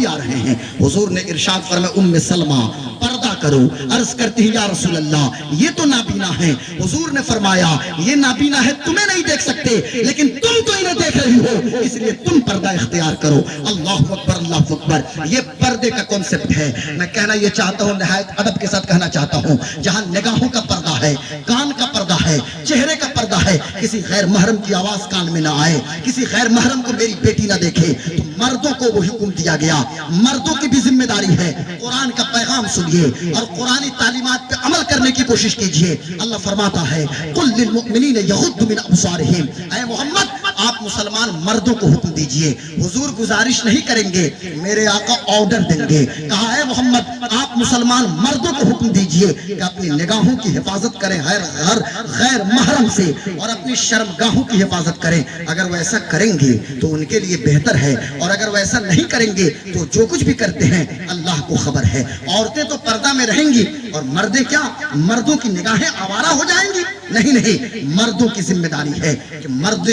صحابی آ رہے ہیں. حضور نے ارشاد فرمایا ام سلمہ پردہ کرو. عرض کرتی ہے یا رسول اللہ یہ تو نابینا ہے. حضور نے فرمایا یہ نابینا ہے, تمہیں نہیں دیکھ سکتے لیکن تم تو انہیں دیکھ رہی ہو, اس لیے تم پردہ اختیار کرو. اللہ اکبر اللہ اکبر. یہ پردے کا کانسیپٹ ہے. میں کہنا یہ چاہتا ہوں, نہایت ادب کے ساتھ کہنا چاہتا ہوں, جہاں نگاہوں کا پردہ ہے, کان کا پردہ ہے, چہرے کا پردہ ہے, کسی غیر محرم کی آواز کان میں نہ آئے, کسی غیر محرم کو میری بیٹی نہ دیکھے, تو مردوں کو وہ حکم دیا گیا. مردوں کی بھی ذمہ داری ہے, قرآن کا پیغام سنیے اور قرآنی تعلیمات پہ عمل کرنے کی کوشش کیجئے. اللہ فرماتا ہے قل للمؤمنین یغضوا من ابصارہم, اے محمد آپ مسلمان مردوں کو حکم دیجئے. حضور گزارش نہیں کریں گے, میرے آقا آرڈر دیں گے. کہا اے محمد آپ مسلمان مردوں کو حکم دیجئے کہ اپنی نگاہوں کی حفاظت کریں غیر محرم سے, اور اپنی شرمگاہوں کی حفاظت کریں. اگر وہ ایسا کریں گے تو ان کے لیے بہتر ہے, اور اگر وہ ایسا نہیں کریں گے تو جو کچھ بھی کرتے ہیں اللہ کو خبر ہے. عورتیں تو پردہ میں رہیں گی, اور مردیں کیا, مردوں کی نگاہیں آوارہ ہو جائیں گی؟ نہیں نہیں, مردوں کی ذمہ داری ہے کہ مرد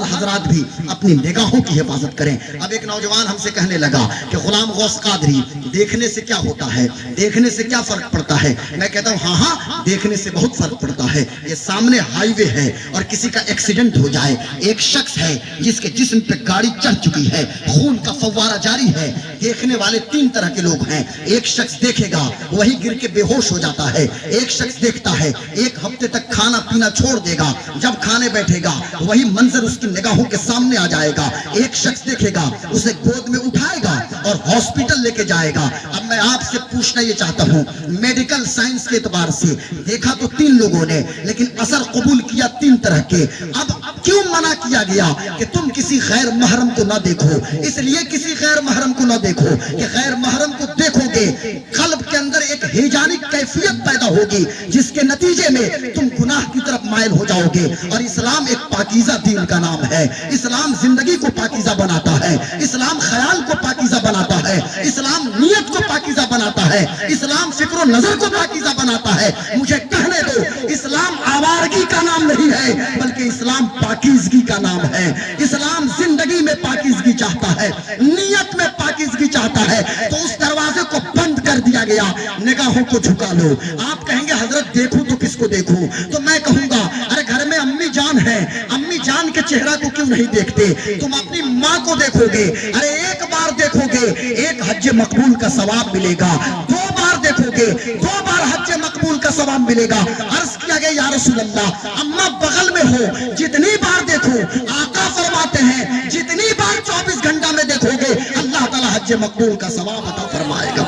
حضرات بھی اپنی نگاہوں کی حفاظت کریں. اب ایک نوجوان ہم سے کہنے لگا کہ غلام غوث قادری دیکھنے سے کیا ہوتا ہے, دیکھنے سے کیا فرق پڑتا ہے؟ میں کہتا ہوں ہاں ہاں دیکھنے سے بہت فرق پڑتا ہے. یہ سامنے ہائی وے ہے اور کسی کا ایکسیڈنٹ ہو جائے, ایک شخص ہے جس کے جسم پہ گاڑی چڑھ چکی ہے, خون کا فوارہ جاری ہے. دیکھنے والے تین طرح کے لوگ ہیں. ایک شخص دیکھے گا وہی گر کے بے ہوش ہو جاتا ہے. ایک شخص دیکھتا ہے ایک ہفتے تک کھانا پینا چھوڑ دے گا, جب کھانے بیٹھے گا وہی منظر اس کی نگاہوں کے سامنے آ جائے گا. ایک شخص دیکھے گا اسے گود میں اٹھائے گا اور ہاسپٹل لے کے جائے گا. اب میں آپ سے پوچھنا یہ چاہتا ہوں, میڈیکل سائنس کے اعتبار سے دیکھا تو تین لوگوں نے, لیکن اثر قبول کیا تین طرح کے. اب کیوں منع کیا گیا کہ تم کسی غیر محرم کو نہ دیکھو؟ اس لیے کسی غیر محرم کو نہ دیکھو کہ غیر محرم کو دیکھو گے قلب کے اندر ایک ہیجانک کیفیت پیدا ہوگی, جس کے نتیجے میں تم گناہ کی طرف مائل ہو جاؤ گے. اور اسلام ایک پاکیزہ دین کا نام ہے. اسلام زندگی کو پاکیزہ بناتا ہے, اسلام خیال کو پاکیزہ بناتا ہے, اسلام نیت کو پاکیزہ بناتا ہے, اسلام فکر و نظر کو پاکیزہ بناتا ہے. مجھے کہنے دو, اسلام آوارگی کا نام نہیں ہے بلکہ اسلام پاکیزگی کا نام ہے. اسلام زندگی میں پاکیزگی چاہتا ہے, نیت میں پاکیزگی چاہتا ہے. تو اس دروازے کو بند کر دیا گیا, نگاہوں کو جھکا لو. آپ کہیں گے حضرت دیکھوں تو کس کو دیکھوں؟ تو میں کہوں گا ارے گھر میں امی جان ہے, امی جان کے چہرہ کو کیوں نہیں دیکھتے؟ تم اپنی ماں کو دیکھو گے, ارے ایک بار دیکھو گے ایک حج مقبول کا ثواب ملے گا. دو بار دیکھو گے دو بار حج مقبول کا ثواب ملے گا. عرض کیا گیا یا رسول اللہ اماں بغل میں ہو, جتنی بار دیکھو, آقا فرماتے ہیں جتنی بار 24 گھنٹہ میں دیکھو گے اللہ تعالی حج مقبول کا ثواب عطا فرمائے گا.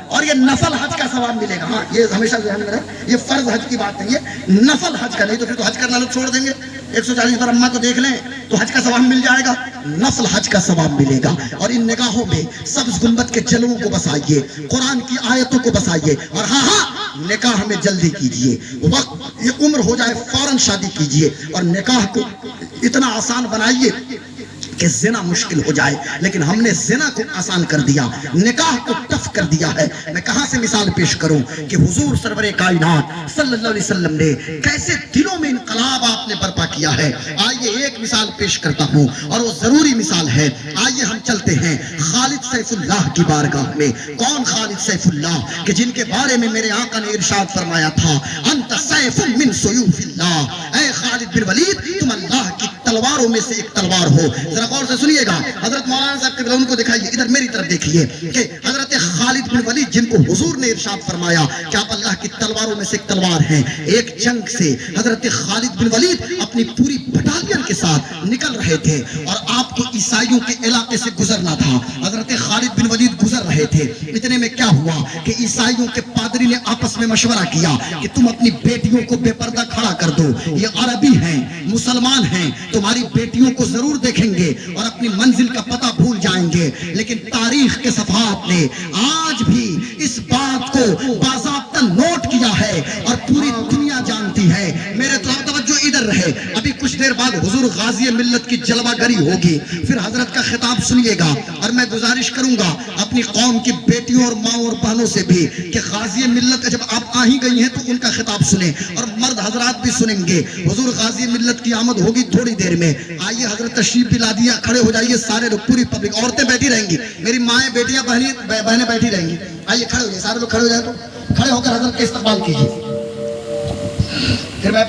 اور یہ نفل حج کا ثواب ملے گا. ہاں یہ ہمیشہ ذہن میں رہے, یہ فرض حج کی بات نہیں ہے, نفل حج کا. نہیں تو پھر تو حج کرنا لوگ چھوڑ دیں گے. 140 بار اماں کو دیکھ لیں تو حج کا ثواب مل جائے گا, نفل حج کا ثواب ملے گا. اور ان نگاہوں میں سبز گنبد کے جلووں کو بسائیے, قرآن کی آیتوں کو بسائیے. اور ہاں ہاں نکاح میں جلدی کیجئے, وقت یہ عمر ہو جائے فوراً شادی کیجئے. اور نکاح کو اتنا آسان بنائیے کہ زنا مشکل ہو جائے, لیکن ہم نے زنا کو آسان کر دیا, نکاح کو ٹف کر دیا ہے. میں کہاں سے مثال پیش کروں کہ حضور سرور کائنات صلی اللہ علیہ وسلم نے کیسے دلوں میں انقلاب آپ نے برپا کیا ہے. آئیے ایک مثال پیش کرتا ہوں, اور وہ ضروری مثال ہے. آئیے ہم چلتے ہیں خالد سیف اللہ کی بارگاہ میں. کون خالد سیف اللہ کہ جن کے بارے میں میرے آقا نے ارشاد فرمایا تھا انت سیف من سیوف اللہ, اے خالد بن ولید تم اللہ کی تلواروں میں سے ایک تلوار ہو. ذرا غور سے سنیے گا, حضرت مولانا صاحب کے ان کو دکھائیے, ادھر میری طرف دیکھیے کہ حضرت خالد بن ولید جن کو حضور نے ارشاد فرمایا کہ آپ اللہ کی تلواروں میں سے ایک تلوار ہیں. ایک جنگ سے حضرت خالد بن ولید اپنی پوری بٹالین کے ساتھ نکل رہے تھے, اور آپ کو عیسائیوں کے علاقے سے گزرنا تھا. حضرت خالد بن ولید گزر رہے تھے. اتنے میں کیا ہوا کہ عیسائیوں کے پادری نے آپس میں مشورہ کیا کہ تم اپنی بیٹیوں کو بے پردہ کھڑا کر دو, یہ عربی ہیں مسلمان ہیں, تمہاری بیٹیوں کو ضرور دیکھیں گے اور اپنی منزل کا پتہ بھول جائیں گے. لیکن تاریخ کے صفحات نے آج بھی اس بات کو باضابطہ نوٹ کیا ہے اور پوری دنیا جانتی ہے. میرے توجہ ادھر رہے, ابھی کچھ دیر بعد حضور غازی ملت کی جلوہ گری ہوگی، پھر حضرت کا خطاب سنیے گا. اور میں گزارش کروں گا اپنی قوم کی بیٹیوں اور ماں اور بہنوں سے بھی کہ غازی ملت کا جب آپ آ ہی گئی ہیں تو ان کا خطاب سنیں، اور مرد حضرات بھی سنیں گے. حضور غازی ملت کی آمد ہوگی تھوڑی دیر میں. آئیے حضرت تشریف بھی لا دیا، کھڑے ہو جائیے سارے لوگ، پوری پبلک. عورتیں بیٹھی رہیں گی، میری مائیں بیٹیاں بہنیں بیٹھی رہیں گی. آئیے کھڑے ہو جائیے، سارے لوگ کھڑے ہو جائیں، تو کھڑے ہو کر حضرت کا استقبال کیجیے. پھر میں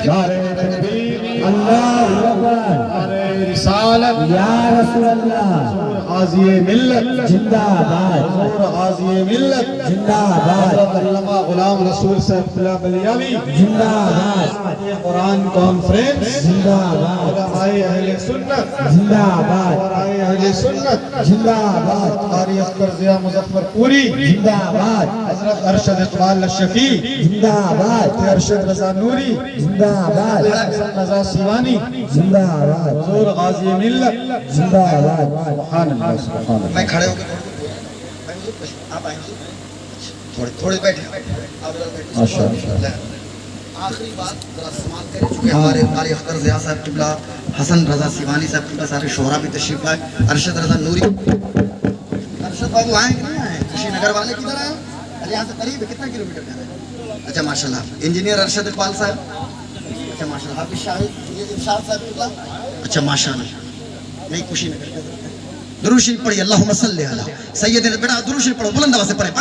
اللہ اکبر رسالت یا رسول اللہ غازی ملت زندہ باد غازی ملت زندہ باد حضرت علامہ غلام رسول صاحب اللہ بلیاوی زندہ باد قرآن کانفرنس زندہ باد علماء اہل سنت زندہ باد علماء اہل سنت زندہ باد قاری اختر ضیاء مظفر پوری زندہ باد حضرت ارشد اقبال الشفیع زندہ باد ارشد رضا نوری زندہ باد حسن رضا سیوانی زندہ باد حضور غازی ملت زندہ باد سبحان اللہ سبحان اللہ. میں کھڑے ہو کے آپ آئیں گے تھوڑے بیٹھے ماشاء اللہ. آخری بات ذرا سماعت کریں، چونکہ ہمارے قاری اختر ضیاء صاحب قبلہ، حسن رضا سیوانی صاحب قبلہ، سارے شہرا بھی تشریف لائے. ارشد رضا نوری، ارشد بابو آئیں کہ نہیں آئے؟ خوشی نگر والے کدھر آئے؟ یہاں سے قریب ہے، کتنا کلومیٹر کا ہے؟ اچھا ماشاء اللہ. انجینئر ارشد اقبال صاحب، اچھا ماشاء اللہ. حافظ شاہد، یہ ارشاد صاحب قبلہ، اچھا ماشاء اللہ. نہیں خوشی نگر کا درود شریف پڑھیے. اللہم صلی علی سیدنا، بیٹا درود شریف پڑھو، بلند آواز سے پڑھیں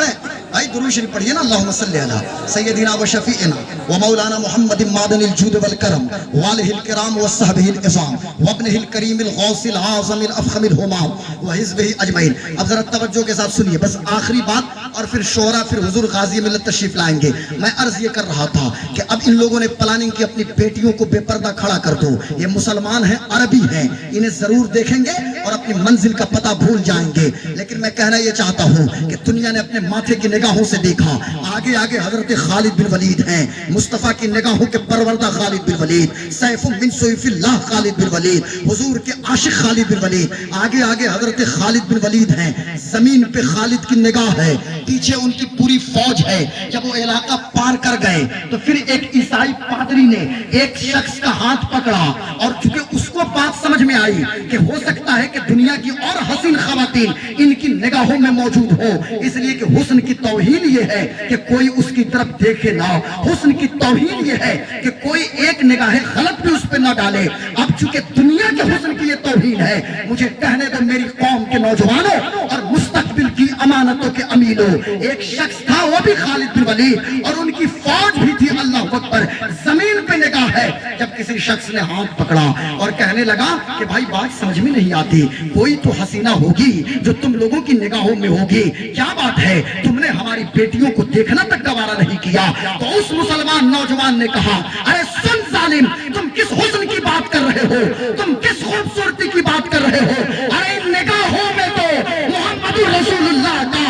بھائی درود شریف پڑھیے نا. اللہم صلی علی سیدنا و شفیعنا و مولانا محمد معدن الجود والکرم والہ الکرام و صحبہ العظام و ابنہ الکریم الغوث العظم الافخم الہمام و حزبہ اجمعین. اب ذرا توجہ کے ساتھ سنیے، بس آخری بات، اور پھر شعرا، پھر حضور غازی ملت تشریف لائیں گے. میں عرض یہ کر رہا تھا کہ اب ان لوگوں نے پلاننگ کی اپنی بیٹیوں کو بے پردہ کھڑا کر دو. یہ مسلمان ہیں، عربی ہیں، انہیں ضرور دیکھیں گے اور اپنی منزل کا پتہ بھول جائیں گے. لیکن میں کہنا یہ چاہتا ہوں کہ دنیا نے اپنے ماتھے کی نگاہوں سے دیکھا، آگے آگے حضرت خالد بن ولید ہیں، مصطفیٰ کی نگاہوں کے پروردہ خالد بن ولید، سیف من سیوف اللہ خالد بن ولید، حضور کے عاشق خالد بن ولید. آگے آگے حضرت خالد بن ولید ہیں، زمین پہ خالد کی نگاہ ہے، پیچھے ان کی پوری فوج ہے. جب وہ علاقہ پار کر گئے تو پھر ایک عیسائی پادری نے ایک شخص کا ہاتھ پکڑا، اور چونکہ اس کو بات سمجھ میں آئی کہ ہو سکتا ہے کہ دنیا کی اور حسین خواتین ان کی نگاہوں میں موجود ہو، اس لیے کہ حسن کی توہین یہ ہے کہ کوئی اس کی طرف دیکھے نہ، حسن کی توہین یہ ہے کہ کوئی ایک نگاہ غلط بھی اس پہ نہ ڈالے. اب چونکہ دنیا کے حسن کی یہ توہین ہے، مجھے کہنے دو میری قوم کے نوجوانوں اور مستقبل کی امانتوں کے امینوں، ایک شخص تھا وہ بھی خالد بن ولید، اور ان کی فوج بھی تھی. اللہ اکبر. زمین پہ نگاہ ہے. جب کسی شخص نے ہاتھ پکڑا اور کہنے لگا کہ بھائی بات سمجھ میں نہیں آتی، کوئی تو حسینہ ہوگی جو تم لوگوں کی نگاہوں میں ہوگی، کیا بات ہے تم نے ہماری بیٹیوں کو دیکھنا تک گوارا نہیں کیا؟ تو اس مسلمان نوجوان نے کہا، ارے سن ظالم، تم کس حسن کی بات کر رہے ہو، تم کس خوبصورتی کی بات کر رہے ہو؟ ارے ان نگاہوں میں تو محمد رسول اللہ کا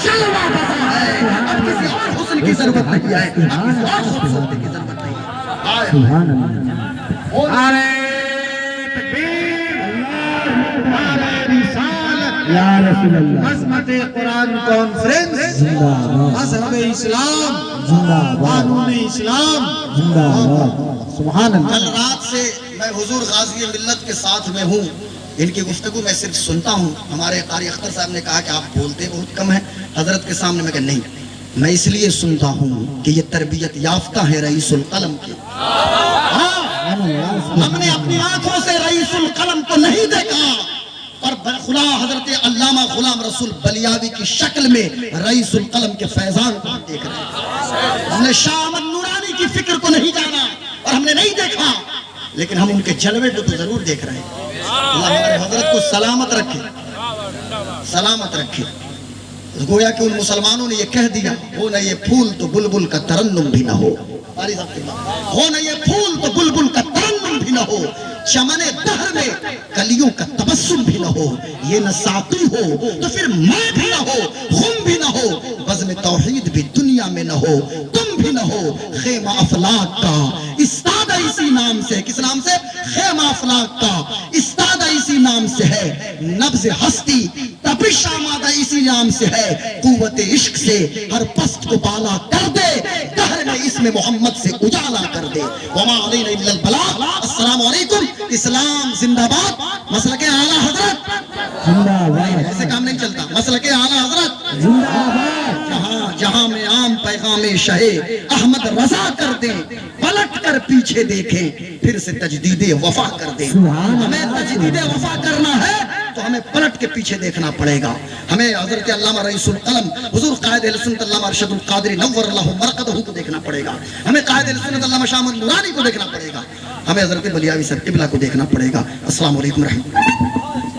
جلوہ بسا ہے. اب کسی اور حسن کی ضرورت نہیں ہے، اب کسی اور خوبصورتی کی ضرورت نہیں ہے. سبحان اللہ. نعرہ تکبیر، نعرہ رسالت یا رسول اللہ عظمت قرآن کانفرنس، زندہ باد مذہب اسلام، زندہ باد قانون اسلام. زندہ باد. سبحان کل اللہ. رات سے میں حضور غازی ملت کے ساتھ میں ہوں، ان کی گفتگو میں صرف سنتا ہوں. ہمارے قاری اختر صاحب نے کہا کہ آپ بولتے بہت کم ہیں حضرت کے سامنے. میں کہا نہیں، میں اس لیے سنتا ہوں کہ یہ تربیت یافتہ ہے رئیس القلم کی. ہم نے اپنی آنکھوں سے رئیس القلم کو نہیں دیکھا، اور خدا حضرت علامہ غلام رسول بلیاوی کی شکل میں رئیس القلم کے فیضان کو ہم دیکھ رہے ہیں. ہم نے شاہ احمد نورانی کی فکر کو نہیں جانا اور ہم نے نہیں دیکھا، لیکن ہم ان کے جلوے کو تو ضرور دیکھ رہے ہیں. اللہ ہمارے حضرت کو سلامت رکھے، سلامت رکھے. گویا کہ ان مسلمانوں نے یہ کہہ دیا، ہو نہ یہ پھول تو بلبل کا ترنم بھی نہ ہو، ہو نہ یہ پھول تو بلبل کا ترنم بھی نہ ہو، چمن دہر میں کلیوں کا تبسم بھی نہ ہو، یہ نہ ساقی ہو تو پھر میں بھی نہ ہو، خم بھی نہ ہو، بزم توحید بھی دنیا میں نہ ہو، تم بھی نہ ہو. خیمہ افلاک کا استادہ اسی نام سے، کس نام سے؟ خیمہ افلاک کا استادہ اسی نام سے ہے، نبض ہستی تپش آمادہ اسی نام سے ہے. قوت عشق سے ہر پست کو بالا کر دے، دہر میں اسم محمد سے اجالا کر دے وما علینا الا البلاغ السلام علیکم اسلام زندہ باد مسلک اعلیٰ حضرت زندہ باد ایسے کام نہیں چلتا مسلک اعلیٰ حضرت زندہ باد جہاں میں عام پیغام شہ احمد رضا کر دیں پلٹ کر پیچھے دیکھیں پھر سے تجدید وفا کر دیں ہمیں تجدید وفا کرنا ہے تو ہمیں پلٹ کے پیچھے دیکھنا پڑے گا ہمیں حضرت علامہ رئیس القلم حضور قائد اہل سنت علامہ ارشد القادری نور اللہ مرقدہ کو دیکھنا پڑے گا ہمیں قائد اہل سنت علامہ شاہ محمد نورانی کو دیکھنا پڑے گا ہمیں حضرت بلیاوی صاحب قبلہ کو دیکھنا پڑے گا السلام علیکم ورحمۃ اللہ